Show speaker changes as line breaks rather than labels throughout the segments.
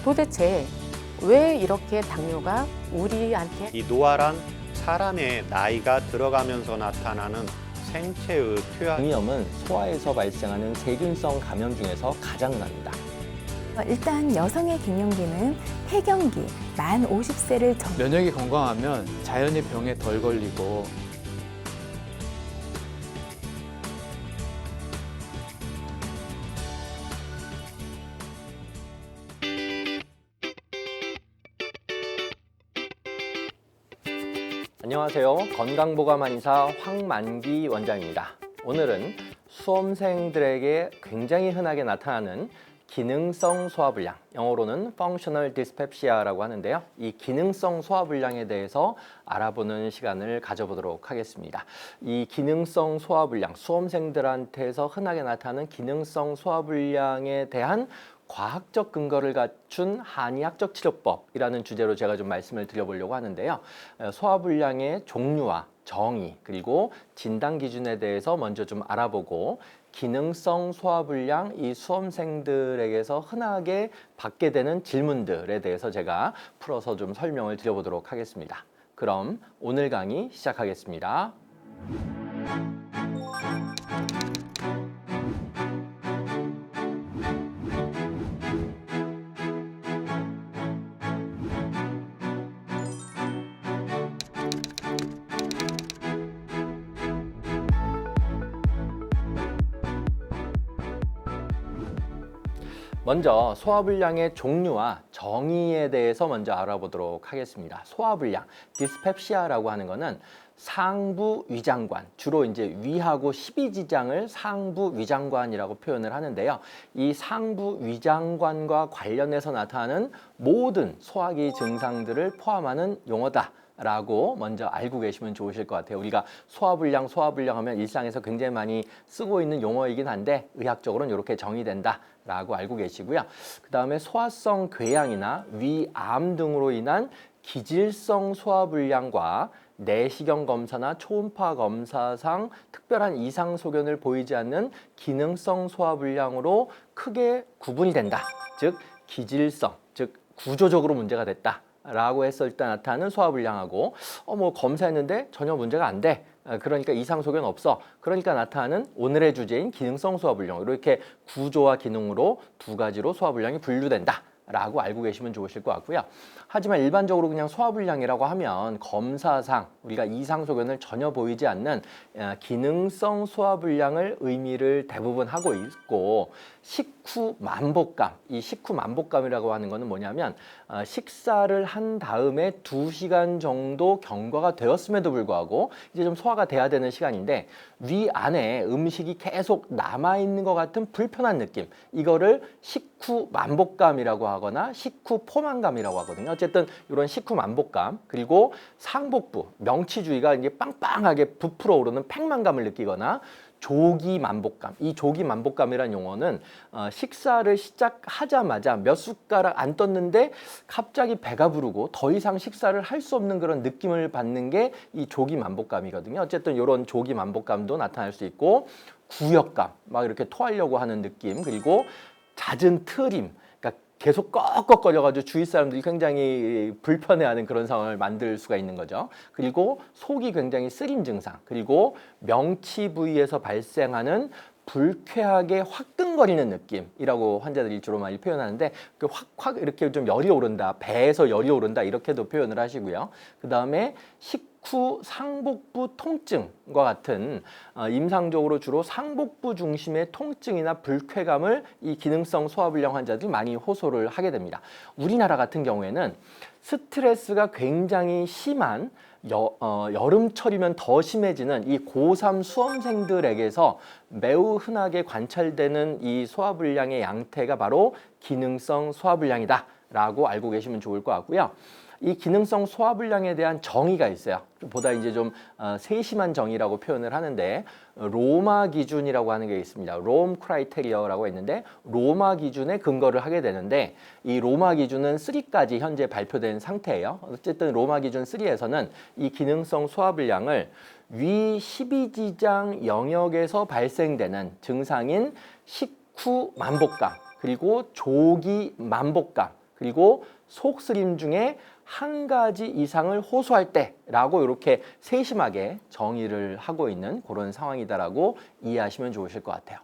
도대체 왜 이렇게 당뇨가 우리한테
이 노화란 사람의 나이가 들어가면서 나타나는 생체의 표현.
장염은 소아에서 발생하는 세균성 감염 중에서 가장 흔합니다.
일단 여성의 갱년기는 폐경기, 만 50세를
면역이 건강하면 자연히 병에 덜 걸리고
안녕하세요. 건강보감한의사 황만기 원장입니다. 오늘은 수험생들에게 굉장히 흔하게 나타나는 기능성 소화불량, 영어로는 Functional Dyspepsia라고 하는데요. 이 기능성 소화불량에 대해서 알아보는 시간을 가져보도록 하겠습니다. 이 기능성 소화불량, 수험생들한테서 흔하게 나타나는 기능성 소화불량에 대한 과학적 근거를 갖춘 한의학적 치료법이라는 주제로 제가 좀 말씀을 드려보려고 하는데요. 소화불량의 종류와 정의 그리고 진단 기준에 대해서 먼저 좀 알아보고 기능성 소화불량 이 수험생들에게서 흔하게 받게 되는 질문들에 대해서 제가 풀어서 좀 설명을 드려보도록 하겠습니다. 그럼 오늘 강의 시작하겠습니다. 먼저 소화불량의 종류와 정의에 대해서 먼저 알아보도록 하겠습니다. 소화불량, 디스펩시아라고 하는 것은 상부 위장관, 주로 이제 위하고 십이지장을 상부 위장관이라고 표현을 하는데요. 이 상부 위장관과 관련해서 나타나는 모든 소화기 증상들을 포함하는 용어다 라고 먼저 알고 계시면 좋으실 것 같아요. 우리가 소화불량 하면 일상에서 굉장히 많이 쓰고 있는 용어이긴 한데 의학적으로는 이렇게 정의된다 라고 알고 계시고요. 그 다음에 소화성 궤양이나 위암 등으로 인한 기질성 소화불량과 내시경 검사나 초음파 검사상 특별한 이상 소견을 보이지 않는 기능성 소화불량으로 크게 구분이 된다. 즉 기질성, 즉 구조적으로 문제가 됐다 라고 했을 때 나타나는 소화불량하고 뭐 검사했는데 전혀 문제가 안 돼. 그러니까 이상 소견 없어. 그러니까 나타나는 오늘의 주제인 기능성 소화불량. 이렇게 구조와 기능으로 두 가지로 소화불량이 분류된다 라고 알고 계시면 좋으실 것 같고요. 하지만 일반적으로 그냥 소화불량이라고 하면 검사상 우리가 이상 소견을 전혀 보이지 않는 기능성 소화불량을 의미를 대부분 하고 있고, 식후만복감, 이 식후만복감이라고 하는 것은 뭐냐면 식사를 한 다음에 2시간 정도 경과가 되었음에도 불구하고 이제 좀 소화가 돼야 되는 시간인데 위 안에 음식이 계속 남아있는 것 같은 불편한 느낌, 이거를 식후만복감이라고 하거나 식후포만감이라고 하거든요. 어쨌든 이런 식후만복감, 그리고 상복부, 명치주위가 이제 빵빵하게 부풀어 오르는 팽만감을 느끼거나 조기만복감, 이 조기만복감이라는 용어는 식사를 시작하자마자 몇 숟가락 안 떴는데 갑자기 배가 부르고 더 이상 식사를 할 수 없는 그런 느낌을 받는 게 이 조기만복감이거든요. 어쨌든 이런 조기만복감도 나타날 수 있고, 구역감, 막 이렇게 토하려고 하는 느낌, 그리고 잦은 트림, 그러니까 계속 꺽꺽거려가지고 주위 사람들이 굉장히 불편해하는 그런 상황을 만들 수가 있는 거죠. 그리고 속이 굉장히 쓰림 증상, 그리고 명치 부위에서 발생하는 불쾌하게 화끈거리는 느낌이라고 환자들이 주로 많이 표현하는데, 확 이렇게 좀 열이 오른다, 배에서 열이 오른다 이렇게도 표현을 하시고요. 그 다음에 식후 상복부 통증과 같은 임상적으로 주로 상복부 중심의 통증이나 불쾌감을 이 기능성 소화불량 환자들이 많이 호소를 하게 됩니다. 우리나라 같은 경우에는 스트레스가 굉장히 심한 여름철이면 더 심해지는 이 고3 수험생들에게서 매우 흔하게 관찰되는 이 소화불량의 양태가 바로 기능성 소화불량이다 라고 알고 계시면 좋을 것 같고요. 이 기능성 소화불량에 대한 정의가 있어요. 보다 이제 좀 세심한 정의라고 표현을 하는데, 로마 기준이라고 하는 게 있습니다. 롬 크라이테리어라고 있는데 로마 기준에 근거를 하게 되는데, 이 로마 기준은 3까지 현재 발표된 상태예요. 어쨌든 로마 기준 3에서는 이 기능성 소화불량을 위 12지장 영역에서 발생되는 증상인 식후만복감, 그리고 조기만복감, 그리고 속쓰림 중에 한 가지 이상을 호소할 때라고 이렇게 세심하게 정의를 하고 있는 그런 상황이다라고 이해하시면 좋으실 것 같아요.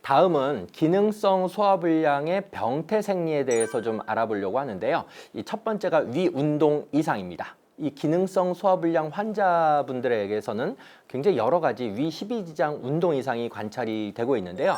다음은 기능성 소화불량의 병태생리에 대해서 좀 알아보려고 하는데요. 이 첫 번째가 위운동 이상입니다. 이 기능성 소화불량 환자분들에게서는 굉장히 여러 가지 위 12지장 운동 이상이 관찰이 되고 있는데요.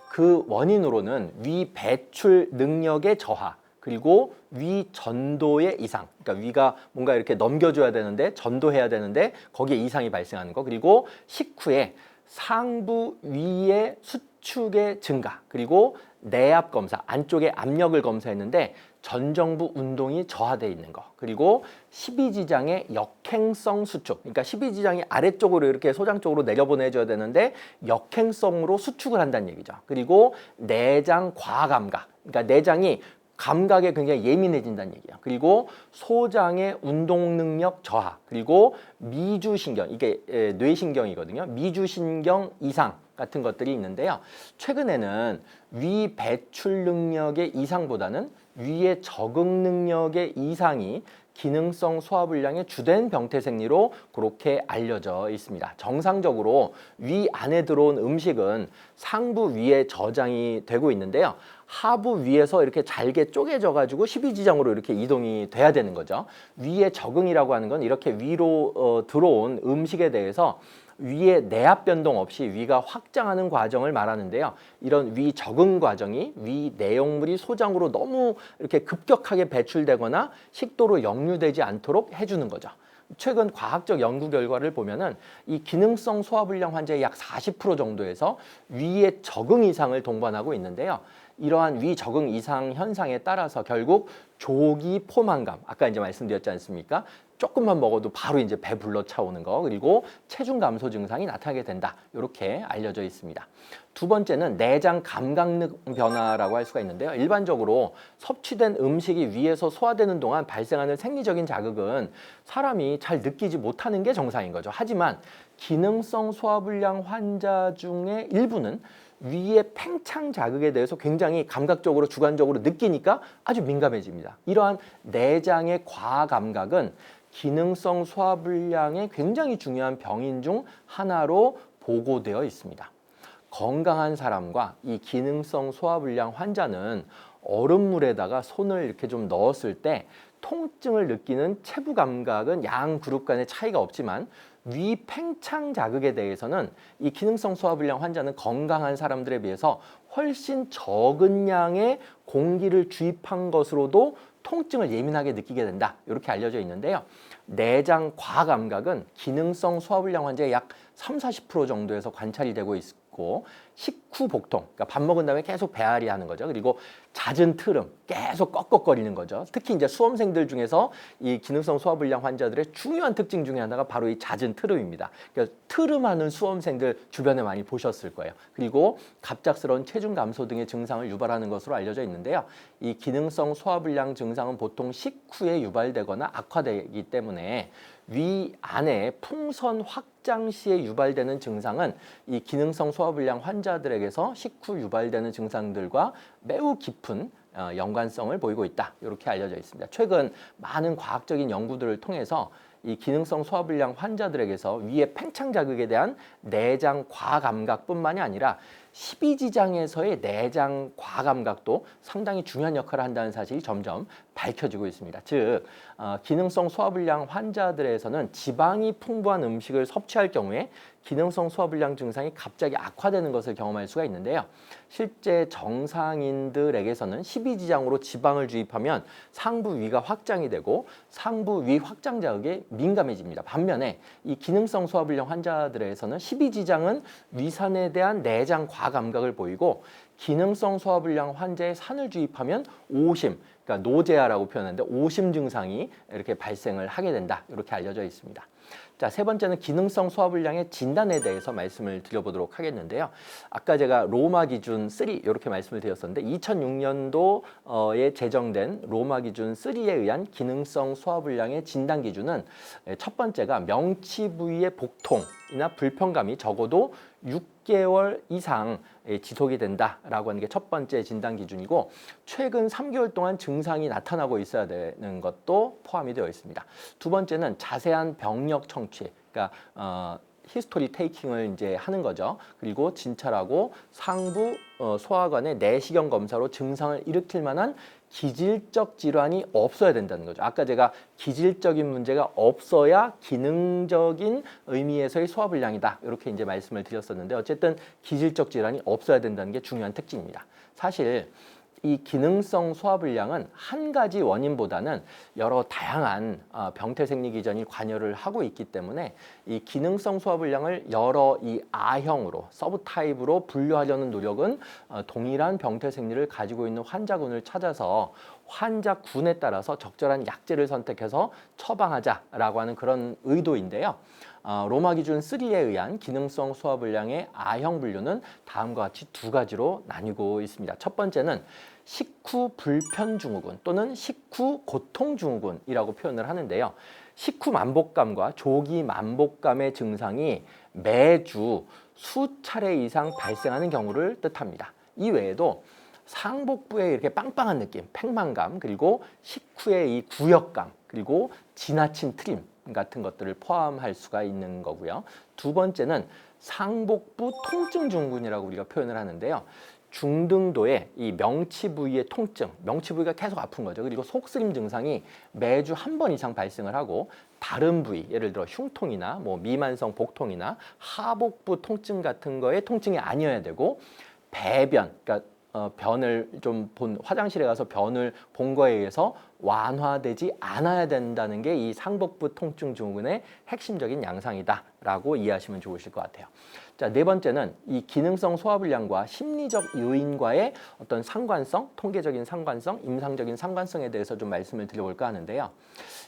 그 원인으로는 위 배출 능력의 저하, 그리고 위 전도의 이상, 그러니까 위가 뭔가 이렇게 넘겨줘야 되는데 전도해야 되는데 거기에 이상이 발생하는 거, 그리고 식후에 상부 위의 수축의 증가, 그리고 내압 검사, 안쪽에 압력을 검사했는데 전정부 운동이 저하되어 있는 거, 그리고 12지장의 역행성 수축, 그러니까 12지장이 아래쪽으로 이렇게 소장 쪽으로 내려보내줘야 되는데 역행성으로 수축을 한다는 얘기죠. 그리고 내장 과감각, 그러니까 내장이 감각에 굉장히 예민해진다는 얘기예요. 그리고 소장의 운동 능력 저하, 그리고 미주신경, 이게 뇌신경이거든요. 미주신경 이상 같은 것들이 있는데요. 최근에는 위 배출 능력의 이상보다는 위의 적응 능력의 이상이 기능성 소화불량의 주된 병태생리로 그렇게 알려져 있습니다. 정상적으로 위 안에 들어온 음식은 상부 위에 저장이 되고 있는데요. 하부 위에서 이렇게 잘게 쪼개져 가지고 12지장으로 이렇게 이동이 돼야 되는 거죠. 위의 적응이라고 하는 건 이렇게 위로 들어온 음식에 대해서 위의 내압 변동 없이 위가 확장하는 과정을 말하는데요. 이런 위 적응 과정이 위 내용물이 소장으로 너무 이렇게 급격하게 배출되거나 식도로 역류되지 않도록 해주는 거죠. 최근 과학적 연구 결과를 보면은 이 기능성 소화불량 환자의 약 40% 정도에서 위의 적응 이상을 동반하고 있는데요. 이러한 위 적응 이상 현상에 따라서 결국 조기 포만감, 아까 이제 말씀드렸지 않습니까? 조금만 먹어도 바로 이제 배 불러 차오는 거, 그리고 체중 감소 증상이 나타나게 된다. 이렇게 알려져 있습니다. 두 번째는 내장 감각능 변화라고 할 수가 있는데요. 일반적으로 섭취된 음식이 위에서 소화되는 동안 발생하는 생리적인 자극은 사람이 잘 느끼지 못하는 게 정상인 거죠. 하지만 기능성 소화불량 환자 중에 일부는 위의 팽창 자극에 대해서 굉장히 감각적으로 주관적으로 느끼니까 아주 민감해집니다. 이러한 내장의 과감각은 기능성 소화불량의 굉장히 중요한 병인 중 하나로 보고되어 있습니다. 건강한 사람과 이 기능성 소화불량 환자는 얼음물에다가 손을 이렇게 좀 넣었을 때 통증을 느끼는 체부 감각은 양 그룹 간의 차이가 없지만 위 팽창 자극에 대해서는 이 기능성 소화불량 환자는 건강한 사람들에 비해서 훨씬 적은 양의 공기를 주입한 것으로도 통증을 예민하게 느끼게 된다. 이렇게 알려져 있는데요. 내장 과감각은 기능성 소화불량 환자의 약 30-40% 정도에서 관찰이 되고 있고 식후 복통, 그러니까 밥 먹은 다음에 계속 배앓이 하는 거죠. 그리고 잦은 트름, 계속 꺽꺽거리는 거죠. 특히 이제 수험생들 중에서 이 기능성 소화불량 환자들의 중요한 특징 중에 하나가 바로 이 잦은 트름입니다. 그러니까 트름하는 수험생들 주변에 많이 보셨을 거예요. 그리고 갑작스러운 체중 감소 등의 증상을 유발하는 것으로 알려져 있는데요. 이 기능성 소화불량 증상은 보통 식후에 유발되거나 악화되기 때문에 위 안에 풍선 확장 시에 유발되는 증상은 이 기능성 소화불량 환자들에게서 식후 유발되는 증상들과 매우 깊은 연관성을 보이고 있다. 이렇게 알려져 있습니다. 최근 많은 과학적인 연구들을 통해서 이 기능성 소화불량 환자들에게서 위의 팽창 자극에 대한 내장 과감각뿐만이 아니라 12지장에서의 내장 과감각도 상당히 중요한 역할을 한다는 사실이 점점 밝혀지고 있습니다. 즉, 기능성 소화불량 환자들에서는 지방이 풍부한 음식을 섭취할 경우에 기능성 소화불량 증상이 갑자기 악화되는 것을 경험할 수가 있는데요. 실제 정상인들에게서는 12지장으로 지방을 주입하면 상부 위가 확장이 되고 상부 위 확장 자극에 민감해집니다. 반면에 이 기능성 소화불량 환자들에서는 12지장은 위산에 대한 내장 과감각을 보이고 기능성 소화불량 환자에 산을 주입하면 오심, 그러니까 노제아라고 표현하는데 오심 증상이 이렇게 발생을 하게 된다. 이렇게 알려져 있습니다. 자, 세 번째는 기능성 소화불량의 진단에 대해서 말씀을 드려보도록 하겠는데요. 아까 제가 로마 기준 3 이렇게 말씀을 드렸었는데 2006년도에 제정된 로마 기준 3에 의한 기능성 소화불량의 진단 기준은 첫 번째가 명치 부위의 복통이나 불편감이 적어도 6개월 이상 지속이 된다라고 하는 게 첫 번째 진단 기준이고 최근 3개월 동안 증상이 나타나고 있어야 되는 것도 포함이 되어 있습니다. 두 번째는 자세한 병력 청취, 그러니까 히스토리 테이킹을 이제 하는 거죠. 그리고 진찰하고 상부 소화관의 내시경 검사로 증상을 일으킬 만한 기질적 질환이 없어야 된다는 거죠. 아까 제가 기질적인 문제가 없어야 기능적인 의미에서의 소화불량이다 이렇게 이제 말씀을 드렸었는데 어쨌든 기질적 질환이 없어야 된다는 게 중요한 특징입니다. 사실 이 기능성 소화불량은 한 가지 원인보다는 여러 다양한 병태생리 기전이 관여를 하고 있기 때문에 이 기능성 소화불량을 여러 이 A형으로 서브타입으로 분류하려는 노력은 동일한 병태생리를 가지고 있는 환자군을 찾아서 환자군에 따라서 적절한 약제를 선택해서 처방하자라고 하는 그런 의도인데요. 로마 기준 3에 의한 기능성 소화불량의 A형 분류는 다음과 같이 두 가지로 나뉘고 있습니다. 첫 번째는 식후 불편 증후군 또는 식후 고통 증후군이라고 표현을 하는데요. 식후 만복감과 조기 만복감의 증상이 매주 수차례 이상 발생하는 경우를 뜻합니다. 이 외에도 상복부에 이렇게 빵빵한 느낌, 팽만감, 그리고 식후의 이 구역감, 그리고 지나친 트림 같은 것들을 포함할 수가 있는 거고요. 두 번째는 상복부 통증 증후군이라고 우리가 표현을 하는데요. 중등도의 이 명치 부위의 통증, 명치 부위가 계속 아픈 거죠. 그리고 속쓰림 증상이 매주 한 번 이상 발생을 하고 다른 부위, 예를 들어 흉통이나 뭐 미만성 복통이나 하복부 통증 같은 거에 통증이 아니어야 되고 배변, 그러니까 변을 좀 본 화장실에 가서 변을 본 거에 의해서 완화되지 않아야 된다는 게 이 상복부 통증 증후군의 핵심적인 양상이다라고 이해하시면 좋으실 것 같아요. 자, 네 번째는 이 기능성 소화불량과 심리적 요인과의 어떤 상관성, 통계적인 상관성, 임상적인 상관성에 대해서 좀 말씀을 드려볼까 하는데요.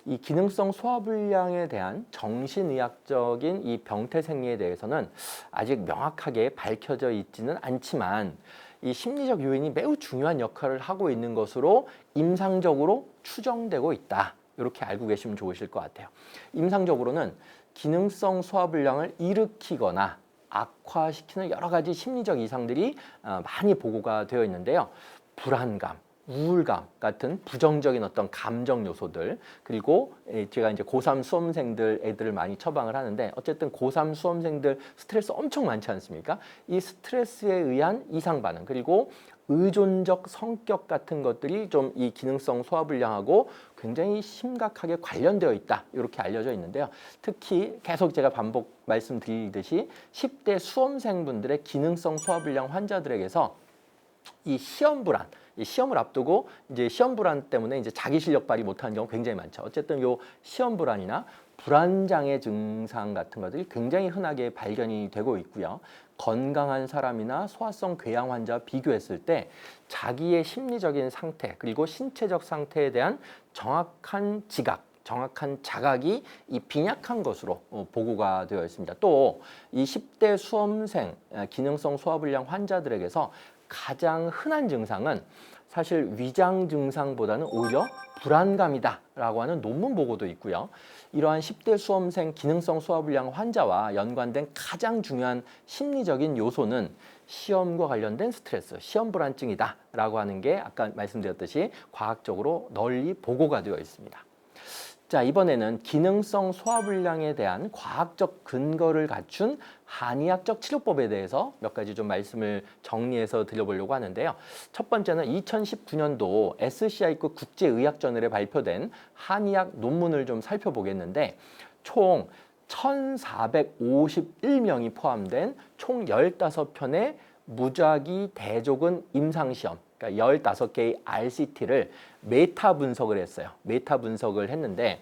이 기능성 소화불량에 대한 정신의학적인 이 병태생리에 대해서는 아직 명확하게 밝혀져 있지는 않지만 이 심리적 요인이 매우 중요한 역할을 하고 있는 것으로 임상적으로 추정되고 있다. 이렇게 알고 계시면 좋으실 것 같아요. 임상적으로는 기능성 소화불량을 일으키거나 악화시키는 여러 가지 심리적 이상들이 많이 보고가 되어 있는데요. 불안감, 우울감 같은 부정적인 어떤 감정 요소들, 그리고 제가 이제 고3 수험생들 애들을 많이 처방을 하는데 어쨌든 고3 수험생들 스트레스 엄청 많지 않습니까? 이 스트레스에 의한 이상 반응, 그리고 의존적 성격 같은 것들이 좀 이 기능성 소화불량하고 굉장히 심각하게 관련되어 있다 이렇게 알려져 있는데요. 특히 계속 제가 반복 말씀드리듯이 10대 수험생분들의 기능성 소화불량 환자들에게서 이 시험 불안, 이 시험을 앞두고 이제 시험 불안 때문에 이제 자기 실력 발휘 못하는 경우 굉장히 많죠. 어쨌든 요 시험 불안이나 불안장애 증상 같은 것들이 굉장히 흔하게 발견이 되고 있고요. 건강한 사람이나 소화성 궤양 환자와 비교했을 때 자기의 심리적인 상태 그리고 신체적 상태에 대한 정확한 지각, 정확한 자각이 이 빈약한 것으로 보고가 되어 있습니다. 또 이 10대 수험생 기능성 소화불량 환자들에게서 가장 흔한 증상은 사실 위장 증상보다는 오히려 불안감이다라고 하는 논문 보고도 있고요. 이러한 10대 수험생 기능성 소화불량 환자와 연관된 가장 중요한 심리적인 요소는 시험과 관련된 스트레스, 시험 불안증이다라고 하는 게 아까 말씀드렸듯이 과학적으로 널리 보고가 되어 있습니다. 자, 이번에는 기능성 소화불량에 대한 과학적 근거를 갖춘 한의학적 치료법에 대해서 몇 가지 좀 말씀을 정리해서 드려보려고 하는데요. 첫 번째는 2019년도 SCI급 국제의학저널에 발표된 한의학 논문을 좀 살펴보겠는데 총 1,451명이 포함된 총 15편의 무작위 대조군 임상시험, 그러니까 15개의 RCT를 메타 분석을 했어요. 메타 분석을 했는데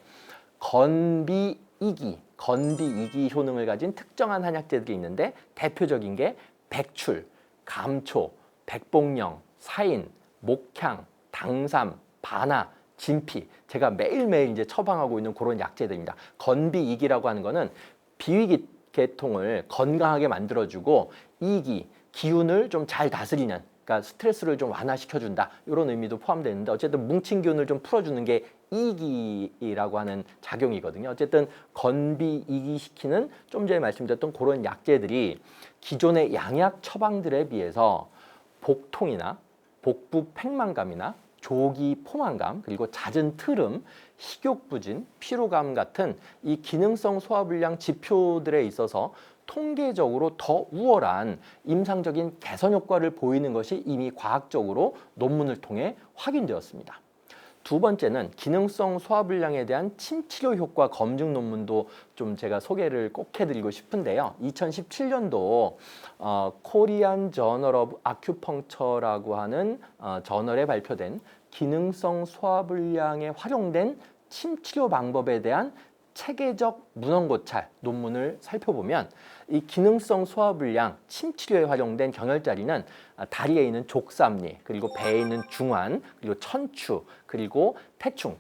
건비 2기 효능을 가진 특정한 한약재들이 있는데 대표적인 게 백출, 감초, 백복령, 사인, 목향, 당삼, 바나, 진피, 제가 매일매일 이제 처방하고 있는 그런 약제들입니다. 건비이기라고 하는 거는 비위기 계통을 건강하게 만들어주고 이기, 기운을 좀 잘 다스리는, 그러니까 스트레스를 좀 완화시켜준다, 이런 의미도 포함되는데, 어쨌든 뭉친 기운을 좀 풀어주는 게 이기라고 하는 작용이거든요. 어쨌든 건비이기시키는 좀 전에 말씀드렸던 그런 약제들이 기존의 양약 처방들에 비해서 복통이나 복부 팽만감이나 조기 포만감, 그리고 잦은 트름, 식욕부진, 피로감 같은 이 기능성 소화불량 지표들에 있어서 통계적으로 더 우월한 임상적인 개선 효과를 보이는 것이 이미 과학적으로 논문을 통해 확인되었습니다. 두 번째는 기능성 소화불량에 대한 침치료 효과 검증 논문도 좀 제가 소개를 꼭 해드리고 싶은데요. 2017년도 코리안 저널 오브 아큐펑처라고 하는 저널에 발표된 기능성 소화불량에 활용된 침치료 방법에 대한 체계적 문헌고찰 논문을 살펴보면 이 기능성 소화불량 침치료에 활용된 경혈자리는 다리에 있는 족삼리, 그리고 배에 있는 중환, 그리고 천추, 그리고 태충,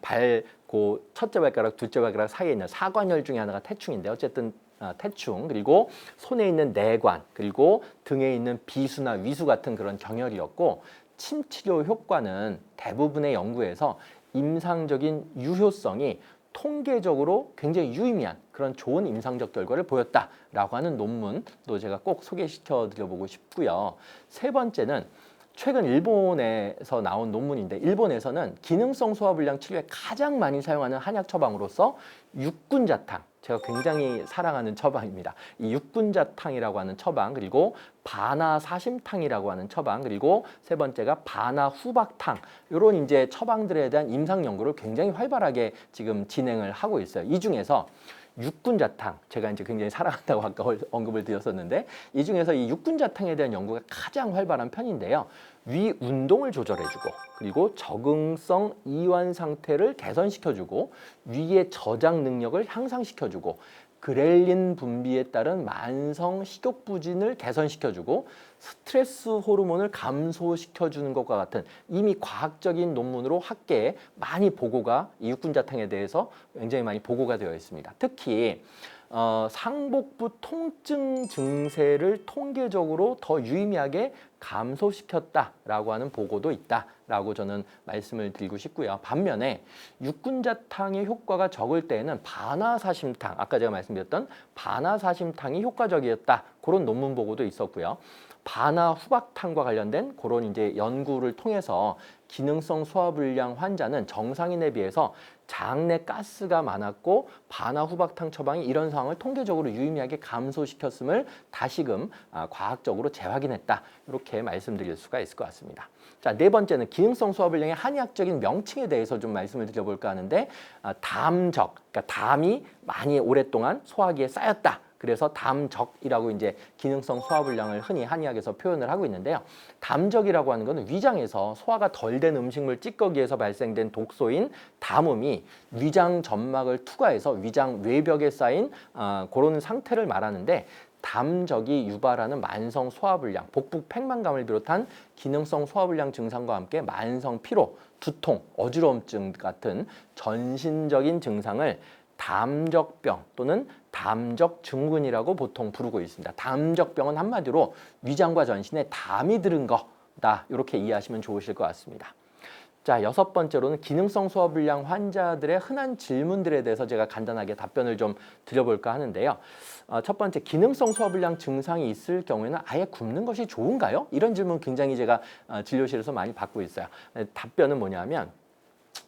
첫째 발가락, 둘째 발가락 사이에 있는 사관혈 중에 하나가 태충인데, 어쨌든 태충, 그리고 손에 있는 내관, 그리고 등에 있는 비수나 위수 같은 그런 경혈이었고, 침치료 효과는 대부분의 연구에서 임상적인 유효성이 통계적으로 굉장히 유의미한 그런 좋은 임상적 결과를 보였다라고 하는 논문도 제가 꼭 소개시켜 드려보고 싶고요. 세 번째는 최근 일본에서 나온 논문인데, 일본에서는 기능성 소화불량 치료에 가장 많이 사용하는 한약 처방으로서 육군자탕, 제가 굉장히 사랑하는 처방입니다. 이 육군자탕이라고 하는 처방, 그리고 바나사심탕이라고 하는 처방, 그리고 세 번째가 바나후박탕, 이런 이제 처방들에 대한 임상 연구를 굉장히 활발하게 지금 진행을 하고 있어요. 이 중에서 육군자탕, 제가 이제 굉장히 사랑한다고 아까 언급을 드렸었는데, 이 중에서 이 육군자탕에 대한 연구가 가장 활발한 편인데요. 위 운동을 조절해주고, 그리고 적응성 이완 상태를 개선시켜주고, 위의 저장 능력을 향상시켜주고, 그렐린 분비에 따른 만성 식욕부진을 개선시켜주고, 스트레스 호르몬을 감소시켜주는 것과 같은 이미 과학적인 논문으로 학계에 많이 보고가, 이 육군자탕에 대해서 굉장히 많이 보고가 되어 있습니다. 특히 상복부 통증 증세를 통계적으로 더 유의미하게 감소시켰다라고 하는 보고도 있다라고 저는 말씀을 드리고 싶고요. 반면에 육군자탕의 효과가 적을 때에는 바나사심탕, 아까 제가 말씀드렸던 바나사심탕이 효과적이었다, 그런 논문 보고도 있었고요. 바나후박탕과 관련된 그런 이제 연구를 통해서 기능성 소화불량 환자는 정상인에 비해서 장내 가스가 많았고, 바나후박탕 처방이 이런 상황을 통계적으로 유의미하게 감소시켰음을 다시금 과학적으로 재확인했다, 이렇게 말씀드릴 수가 있을 것 같습니다. 자, 네 번째는 기능성 소화불량의 한의학적인 명칭에 대해서 좀 말씀을 드려볼까 하는데, 담적, 그러니까 담이 많이 오랫동안 소화기에 쌓였다, 그래서 담적이라고 이제 기능성 소화불량을 흔히 한의학에서 표현을 하고 있는데요. 담적이라고 하는 것은 위장에서 소화가 덜 된 음식물 찌꺼기에서 발생된 독소인 담음이 위장 점막을 투과해서 위장 외벽에 쌓인 그런 상태를 말하는데, 담적이 유발하는 만성 소화불량, 복부 팽만감을 비롯한 기능성 소화불량 증상과 함께 만성 피로, 두통, 어지러움증 같은 전신적인 증상을 담적병 또는 담적증후군이라고 보통 부르고 있습니다. 담적병은 한마디로 위장과 전신에 담이 들은 거다, 이렇게 이해하시면 좋으실 것 같습니다. 자, 여섯 번째로는 기능성 소화불량 환자들의 흔한 질문들에 대해서 제가 간단하게 답변을 좀 드려볼까 하는데요. 첫 번째, 기능성 소화불량 증상이 있을 경우에는 아예 굶는 것이 좋은가요? 이런 질문 굉장히 제가 진료실에서 많이 받고 있어요. 답변은 뭐냐면,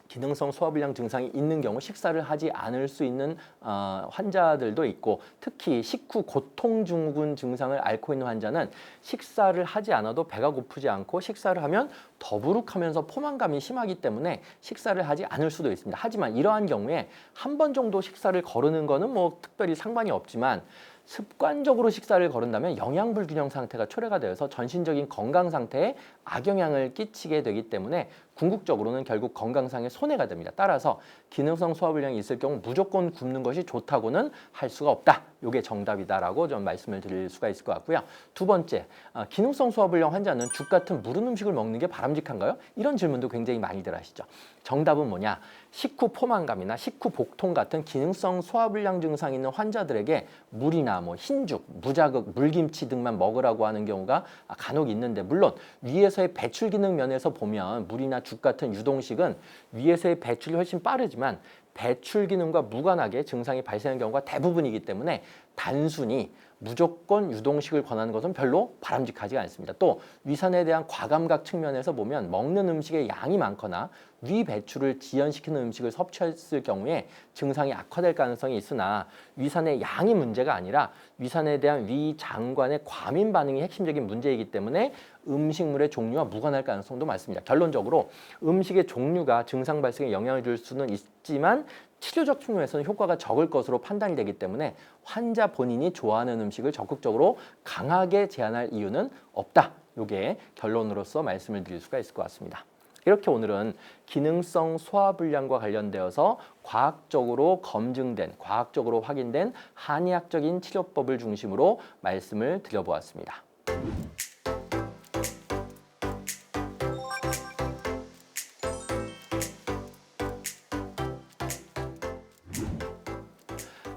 기능성 소화불량 증상이 있는 경우 식사를 하지 않을 수 있는 환자들도 있고, 특히 식후 고통증후군 증상을 앓고 있는 환자는 식사를 하지 않아도 배가 고프지 않고, 식사를 하면 더부룩하면서 포만감이 심하기 때문에 식사를 하지 않을 수도 있습니다. 하지만 이러한 경우에 한 번 정도 식사를 거르는 거는 뭐 특별히 상관이 없지만, 습관적으로 식사를 거른다면 영양불균형 상태가 초래가 되어서 전신적인 건강 상태에 악영향을 끼치게 되기 때문에 궁극적으로는 결국 건강상의 손해가 됩니다. 따라서 기능성 소화불량이 있을 경우 무조건 굶는 것이 좋다고는 할 수가 없다. 이게 정답이다라고 좀 말씀을 드릴 수가 있을 것 같고요. 두 번째, 기능성 소화불량 환자는 죽 같은 무른 음식을 먹는 게 바람직한가요? 이런 질문도 굉장히 많이들 하시죠. 정답은 뭐냐? 식후 포만감이나 식후 복통 같은 기능성 소화불량 증상이 있는 환자들에게 물이나 뭐 흰죽, 무자극, 물김치 등만 먹으라고 하는 경우가 간혹 있는데, 물론 위에서의 배출 기능 면에서 보면 물이나 죽 같은 유동식은 위에서의 배출이 훨씬 빠르지만 배출 기능과 무관하게 증상이 발생하는 경우가 대부분이기 때문에 단순히 무조건 유동식을 권하는 것은 별로 바람직하지 않습니다. 또 위산에 대한 과감각 측면에서 보면 먹는 음식의 양이 많거나 위 배출을 지연시키는 음식을 섭취했을 경우에 증상이 악화될 가능성이 있으나 위산의 양이 문제가 아니라 위산에 대한 위 장관의 과민 반응이 핵심적인 문제이기 때문에 음식물의 종류와 무관할 가능성도 많습니다. 결론적으로 음식의 종류가 증상 발생에 영향을 줄 수는 있지만 치료적 측면에서는 효과가 적을 것으로 판단이 되기 때문에 환자 본인이 좋아하는 음식을 적극적으로 강하게 제한할 이유는 없다. 이게 결론으로서 말씀을 드릴 수가 있을 것 같습니다. 이렇게 오늘은 기능성 소화불량과 관련되어서 과학적으로 검증된, 과학적으로 확인된 한의학적인 치료법을 중심으로 말씀을 드려보았습니다.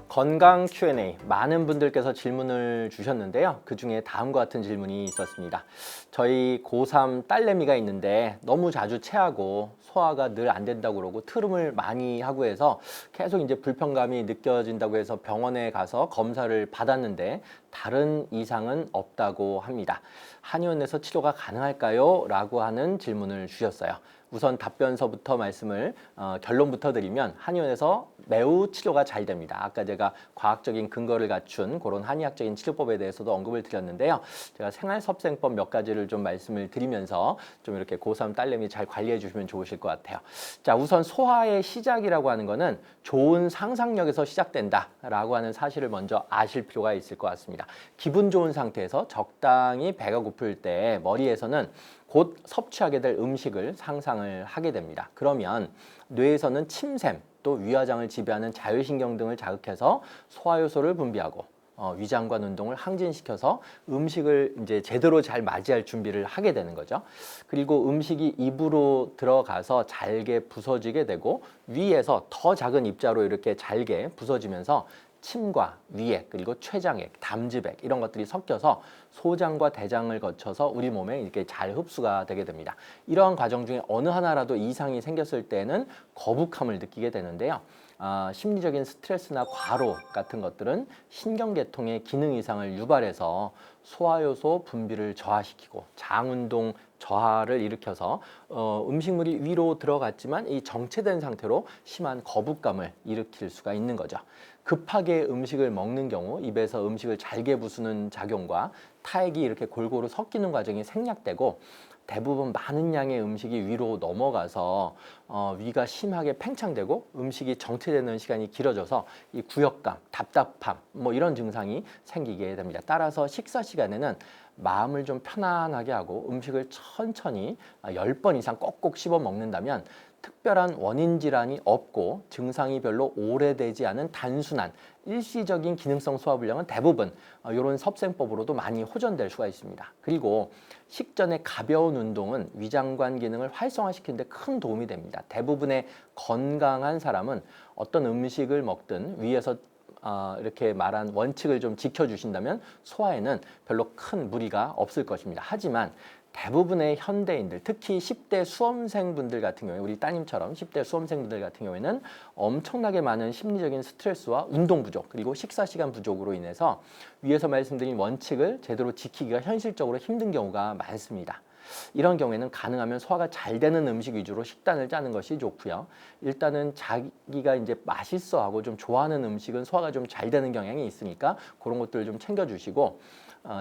건강 Q&A 많은 분들께서 질문을 주셨는데요. 그중에 다음과 같은 질문이 있었습니다. 저희 고3 딸내미가 있는데 너무 자주 체하고 소화가 늘 안 된다고 그러고 트름을 많이 하고 해서 계속 이제 불편감이 느껴진다고 해서 병원에 가서 검사를 받았는데 다른 이상은 없다고 합니다. 한의원에서 치료가 가능할까요? 라고 하는 질문을 주셨어요. 우선 답변서부터 말씀을 결론부터 드리면 한의원에서 매우 치료가 잘 됩니다. 아까 제가 과학적인 근거를 갖춘 그런 한의학적인 치료법에 대해서도 언급을 드렸는데요. 제가 생활섭생법 몇 가지를 좀 말씀을 드리면서 좀 이렇게 고3 딸내미 잘 관리해 주시면 좋으실 것 같아요. 자, 우선 소화의 시작이라고 하는 거는 좋은 상상력에서 시작된다라고 하는 사실을 먼저 아실 필요가 있을 것 같습니다. 기분 좋은 상태에서 적당히 배가 고플 때 머리에서는 곧 섭취하게 될 음식을 상상을 하게 됩니다. 그러면 뇌에서는 침샘, 또 위화장을 지배하는 자율신경 등을 자극해서 소화효소를 분비하고 위장관 운동을 항진시켜서 음식을 이제 제대로 잘 맞이할 준비를 하게 되는 거죠. 그리고 음식이 입으로 들어가서 잘게 부서지게 되고 위에서 더 작은 입자로 이렇게 잘게 부서지면서 침과 위액 그리고 췌장액, 담즙액 이런 것들이 섞여서 소장과 대장을 거쳐서 우리 몸에 이렇게 잘 흡수가 되게 됩니다. 이러한 과정 중에 어느 하나라도 이상이 생겼을 때는 거북함을 느끼게 되는데요. 심리적인 스트레스나 과로 같은 것들은 신경계통의 기능 이상을 유발해서 소화효소 분비를 저하시키고 장운동 저하를 일으켜서 음식물이 위로 들어갔지만 이 정체된 상태로 심한 거북감을 일으킬 수가 있는 거죠. 급하게 음식을 먹는 경우 입에서 음식을 잘게 부수는 작용과 타액이 이렇게 골고루 섞이는 과정이 생략되고 대부분 많은 양의 음식이 위로 넘어가서 위가 심하게 팽창되고 음식이 정체되는 시간이 길어져서 이 구역감, 답답함 뭐 이런 증상이 생기게 됩니다. 따라서 식사 시간에는 마음을 좀 편안하게 하고 음식을 천천히 10번 이상 꼭꼭 씹어 먹는다면 특별한 원인 질환이 없고 증상이 별로 오래되지 않은 단순한 일시적인 기능성 소화불량은 대부분 이런 섭생법으로도 많이 호전될 수가 있습니다. 그리고 식전에 가벼운 운동은 위장관 기능을 활성화시키는 데 큰 도움이 됩니다. 대부분의 건강한 사람은 어떤 음식을 먹든 위에서 이렇게 말한 원칙을 좀 지켜주신다면 소화에는 별로 큰 무리가 없을 것입니다. 하지만 대부분의 현대인들, 특히 10대 수험생분들 같은 경우에 우리 따님처럼 10대 수험생분들 같은 경우에는 엄청나게 많은 심리적인 스트레스와 운동 부족 그리고 식사 시간 부족으로 인해서 위에서 말씀드린 원칙을 제대로 지키기가 현실적으로 힘든 경우가 많습니다. 이런 경우에는 가능하면 소화가 잘 되는 음식 위주로 식단을 짜는 것이 좋고요. 일단은 자기가 이제 맛있어하고 좀 좋아하는 음식은 소화가 좀 잘 되는 경향이 있으니까 그런 것들을 좀 챙겨주시고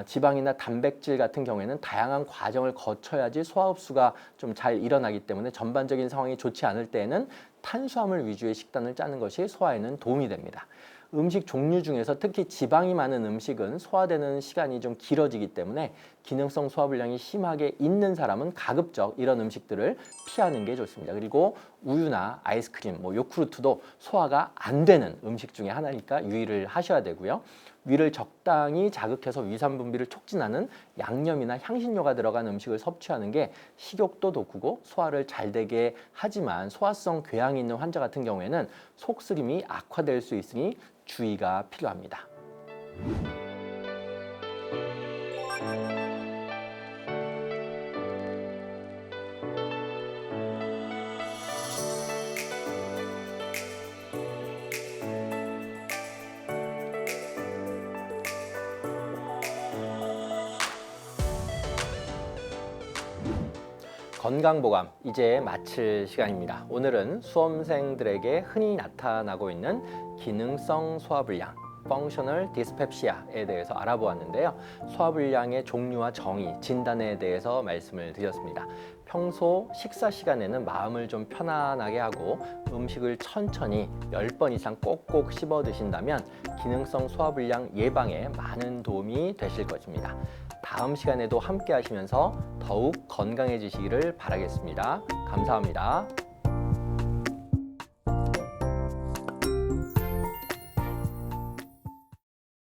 지방이나 단백질 같은 경우에는 다양한 과정을 거쳐야지 소화 흡수가 좀 잘 일어나기 때문에 전반적인 상황이 좋지 않을 때에는 탄수화물 위주의 식단을 짜는 것이 소화에는 도움이 됩니다. 음식 종류 중에서 특히 지방이 많은 음식은 소화되는 시간이 좀 길어지기 때문에 기능성 소화불량이 심하게 있는 사람은 가급적 이런 음식들을 피하는 게 좋습니다. 그리고 우유나 아이스크림, 요구르트도 소화가 안 되는 음식 중에 하나니까 유의를 하셔야 되고요. 위를 적당히 자극해서 위산 분비를 촉진하는 양념이나 향신료가 들어간 음식을 섭취하는 게 식욕도 돋구고 소화를 잘 되게 하지만 소화성 궤양이 있는 환자 같은 경우에는 속쓰림이 악화될 수 있으니 주의가 필요합니다. 건강보감 이제 마칠 시간입니다. 오늘은 수험생들에게 흔히 나타나고 있는 기능성 소화불량 Functional Dyspepsia에 대해서 알아보았는데요. 소화불량의 종류와 정의, 진단에 대해서 말씀을 드렸습니다. 평소 식사 시간에는 마음을 좀 편안하게 하고 음식을 천천히 10번 이상 꼭꼭 씹어 드신다면 기능성 소화불량 예방에 많은 도움이 되실 것입니다. 다음 시간에도 함께 하시면서 더욱 건강해지시기를 바라겠습니다. 감사합니다.